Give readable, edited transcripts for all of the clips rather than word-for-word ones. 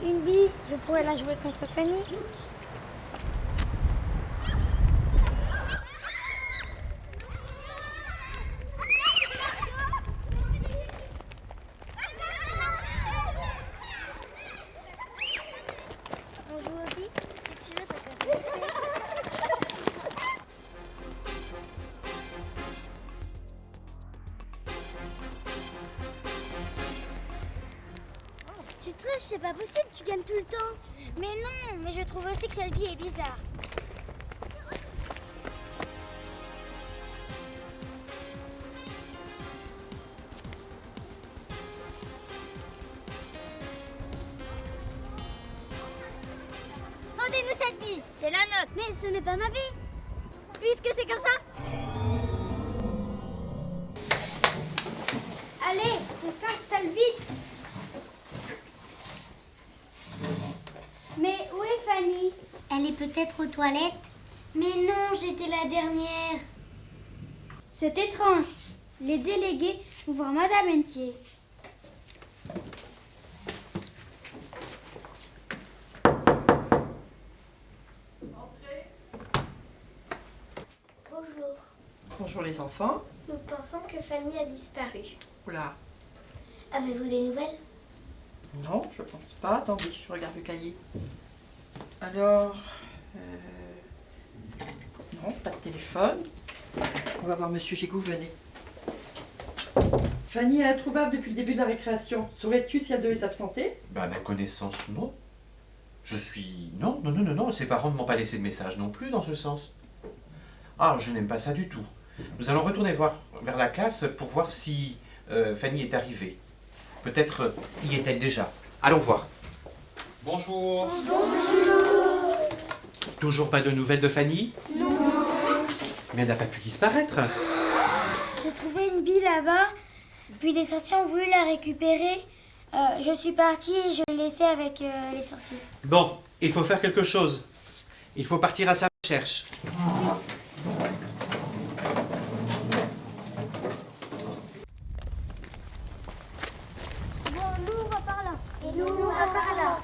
une bille, je pourrais la jouer contre Fanny. On joue aux billes, si tu veux, ça peut commencer. Tu triches, c'est pas possible, tu gagnes tout le temps. Mais non, mais je trouve aussi que cette bille est bizarre. Rendez-nous cette bille, c'est la nôtre. Mais ce n'est pas ma bille. Puisque c'est comme ça. Allez, on s'installe vite. Mais où est Fanny? Elle est peut-être aux toilettes. Mais non, j'étais la dernière. C'est étrange. Les délégués vont voir Madame Entier. Bonjour. Bonjour les enfants. Nous pensons que Fanny a disparu. Oula, Avez-vous des nouvelles? non, je pense pas. Attendez, je regarde le cahier. Alors, non, pas de téléphone. On va voir Monsieur Gégou, venez. Fanny est introuvable depuis le début de la récréation. Saurais-tu si elle devait s'absenter? Bah, à ma connaissance, non. Non, ses parents ne m'ont pas laissé de message non plus dans ce sens. Ah, je n'aime pas ça du tout. Nous allons retourner voir vers la classe pour voir si Fanny est arrivée. Peut-être y est-elle déjà. Allons voir. Bonjour. Bonjour. Toujours pas de nouvelles de Fanny? Non. Mais elle n'a pas pu disparaître. J'ai trouvé une bille là-bas. Puis des sorciers ont voulu la récupérer. Je suis partie et je l'ai laissée avec les sorciers. Bon, il faut faire quelque chose. Il faut partir à sa recherche. Bon, nous on va par là. Et nous on va par là.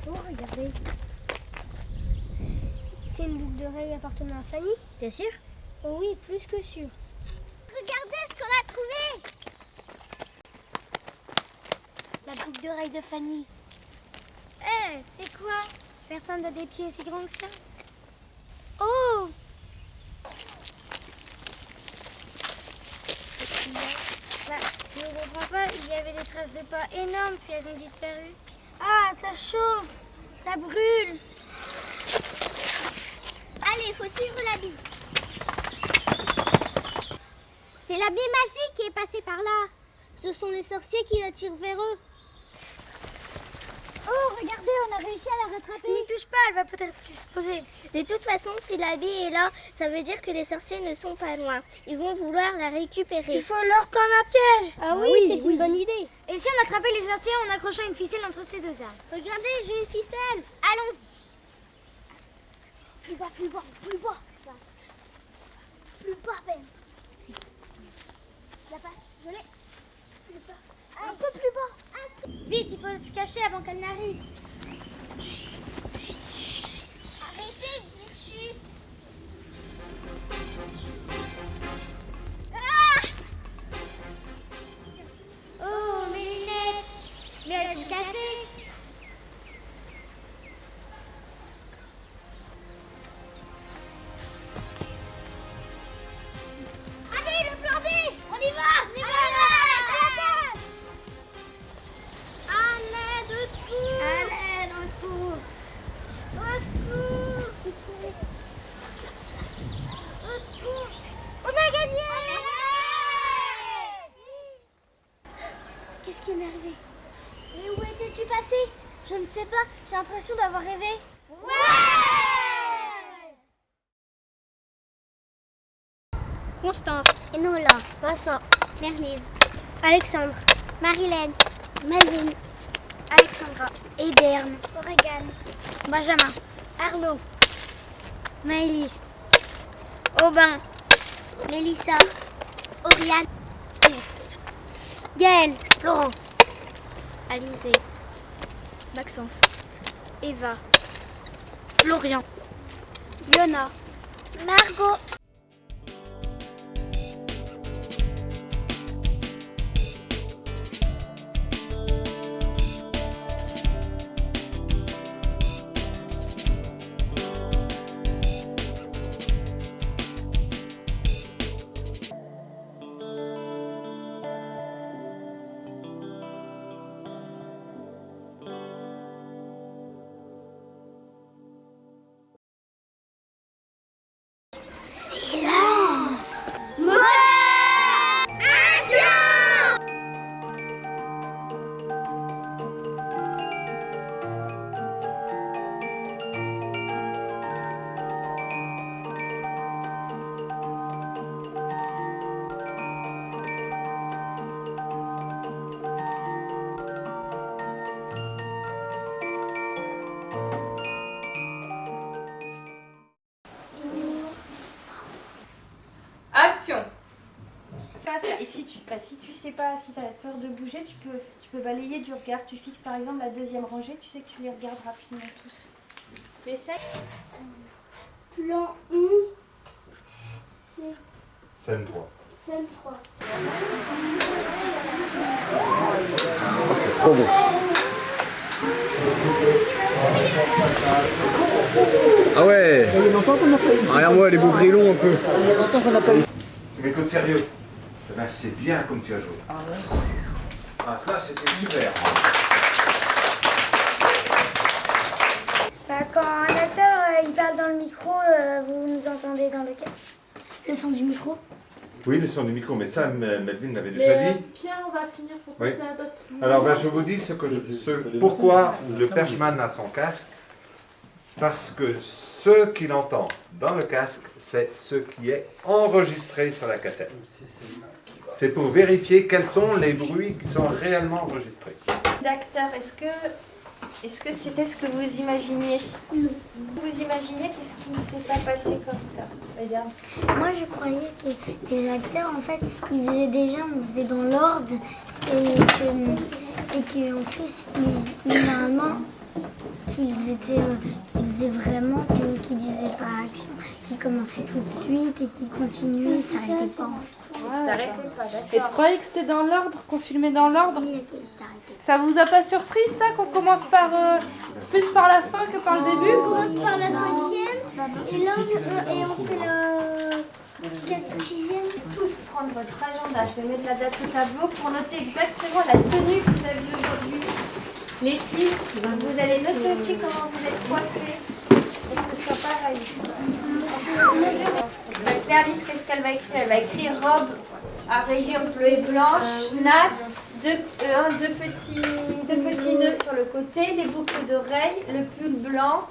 Oh, regardez. C'est une boucle d'oreille appartenant à Fanny. T'es sûr? Oh oui, plus que sûr. Regardez ce qu'on a trouvé! La boucle d'oreille de Fanny. C'est quoi? Personne n'a des pieds aussi grands que ça. Oh! Bah, je ne comprends pas, il y avait des traces de pas énormes, puis elles ont disparu. Ah, ça chauffe! Ça brûle! Allez, il faut suivre la bille. C'est la bille magique qui est passée par là. Ce sont les sorciers qui la tirent vers eux. Oh, regardez, on a réussi à la rattraper. N'y touche pas, elle va peut-être exploser. De toute façon, si la bille est là, ça veut dire que les sorciers ne sont pas loin. Ils vont vouloir la récupérer. Il faut leur tendre un piège. Ah oui, c'est une bonne idée. Et si on attrapait les sorciers en accrochant une ficelle entre ces deux arbres? Regardez, j'ai une ficelle. Allons-y. Plus bas, plus bas, plus bas. Plus bas, Ben. Là-bas, je l'ai. Plus bas. Un peu plus bas. Vite, il faut se cacher avant qu'elle n'arrive. Arrêtez de dire chut. Ah! Oh, mes lunettes. Mais elles sont cassées. Allez, le plan B. On y va. On y va. À l'aide, au secours! À l'aide, au secours! Au secours! Au secours! On a gagné! Qu'est-ce qui m'est arrivé? Mais où étais-tu passé? Je ne sais pas, j'ai l'impression d'avoir rêvé. Ouais! Constance, Enola, Vincent, Merlise, Alexandre, Marilène, Melvin, Alexandra, Ederne, Oregan, Benjamin, Arnaud, Maëlys, Aubin, Mélissa, Oriane, Gaël. Florent. Alizé. Maxence. Eva. Florian. Yona. Margot. Action. Et si tu sais pas, si tu as peur de bouger, tu peux balayer du regard. Tu fixes par exemple la deuxième rangée, tu sais que tu les regardes rapidement tous. Tu essaies? Plan 11. Scène 3. Scène 3. C'est trop beau. Ah ouais. Il y a longtemps qu'on n'a pas eu. Regarde-moi les beaux grillons un peu. Il y a longtemps qu'on n'a pas eu. Mais écoute, sérieux, eh ben, c'est bien comme tu as joué. Ah ouais. Ah, ça, c'était super. Quand un acteur il parle dans le micro, vous nous entendez dans le casque. Le son du micro. Oui, le son du micro, mais ça, Melvin l'avait déjà dit. Pierre, on va finir pour Oui. passer à d'autres. Alors, ben, je vous dis pourquoi le perchman a son casque. Parce que ce qu'il entend dans le casque, c'est ce qui est enregistré sur la cassette. C'est pour vérifier quels sont les bruits qui sont réellement enregistrés. D'acteur, est-ce que c'était ce que vous imaginiez? Non. Vous imaginiez qu'est-ce qui ne s'est pas passé comme ça? Regarde. Moi je croyais que les acteurs en fait ils faisaient déjà, on faisait dans l'ordre et que en plus généralement qu'ils faisaient vraiment, qu'ils disaient pas action, qu'ils commençaient tout de suite et qu'ils continuaient, ils s'arrêtaient pas en fait. Ils s'arrêtaient pas, d'accord. Et tu croyais que c'était dans l'ordre, qu'on filmait dans l'ordre? Oui, ils s'arrêtaient. Ça vous a pas surpris ça, qu'on commence par plus par la fin que par le début? On commence par la 5e et là on fait la 4e. Tous prendre votre agenda, je vais mettre la date au tableau pour noter exactement la tenue que vous avez aujourd'hui. Les filles, vous allez noter aussi comment vous êtes coiffées pour que ce soit pareil. Clarisse, qu'est-ce qu'elle va écrire? Elle va écrire robe à rayures bleues et blanches, natte, deux petits nœuds sur le côté, les boucles d'oreilles, le pull blanc.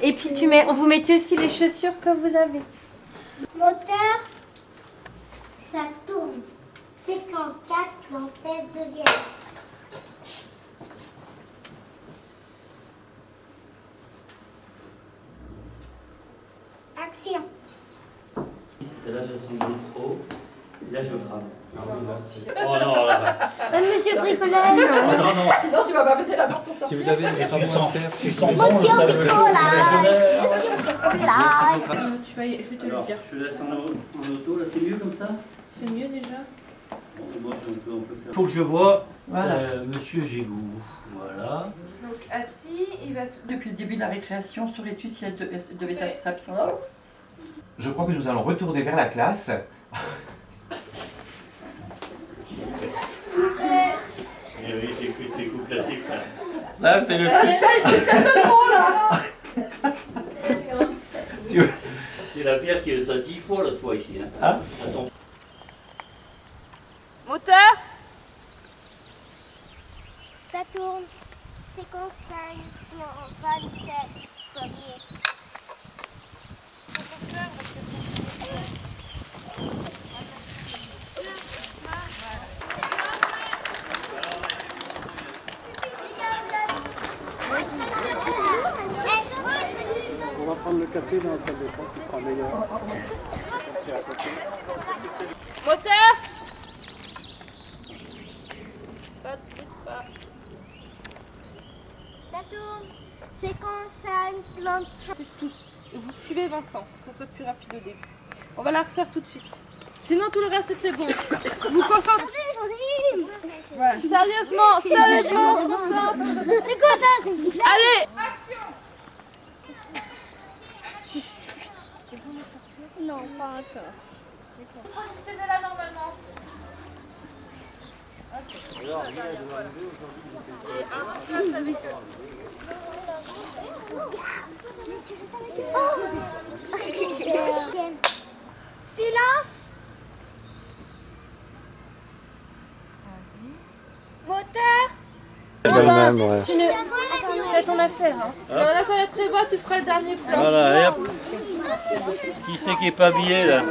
Et puis vous mettez aussi les chaussures que vous avez. Moteur, ça tourne. Séquence 4, plan 16, deuxième. Action. Et là, je sens trop. Et là, je crame. Oh non, là. Monsieur Bricolage. Oh non, non. Sinon, tu vas pas baisser la barre pour sortir. Si vous avez des Tu sens bon, Monsieur ça Bricolage. Je vais te le Alors, dire. je laisse en auto, là, c'est mieux comme ça? C'est mieux déjà. Bon, moi, on peut faire. Faut que je vois Voilà. Monsieur Gégou. Voilà. Donc assis, il va se... Depuis le début de la récréation, saurais-tu si elle devait s'absenter? Je crois que nous allons retourner vers la classe. Eh oui, c'est coup classique, ça. Ça, c'est le... C'est la pièce qui a eu ça 10 fois l'autre fois ici. Hein. Ah. Attends. Moteur. Ça tourne. Séquence 5, plan 27, premier. On va prendre le café dans la salle de bain qui sera meilleur. C'est à côté. Moteur. tourne. C'est quand ça plante. Tous. Et vous suivez Vincent, que ça soit plus rapide au début. On va la refaire tout de suite. Sinon tout le reste c'était bon. Vous concentrez. Voilà. Sérieusement, on se concentre. C'est quoi ça? C'est une ficelle? Allez. Non, pas encore. C'est de là normalement. Et un en face avec eux. Silence. Moteur. Tu ne... C'est ton affaire. Hein. Alors là ça va être très bas, tu feras le dernier plan. Voilà, et hop. Qui c'est qui est pas habillé là?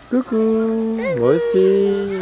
Coucou, moi aussi.